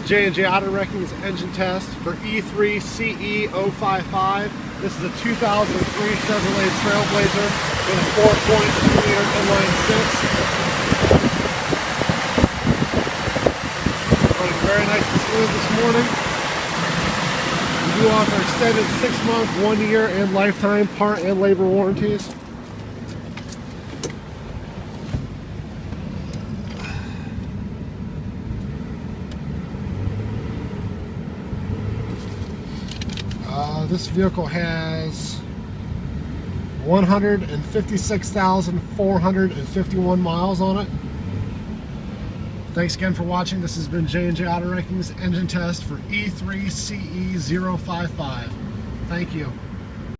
J&J Auto Wrecking's engine test for E3CE055. This is a 2003 Chevrolet Trailblazer with a 4.2-liter inline six. Running very nice and smooth this morning. We do offer extended 6-month, 1-year, and lifetime part and labor warranties. This vehicle has 156,451 miles on it. Thanks again for watching. This has been J&J Auto Wrecking's engine test for E3CE055. Thank you.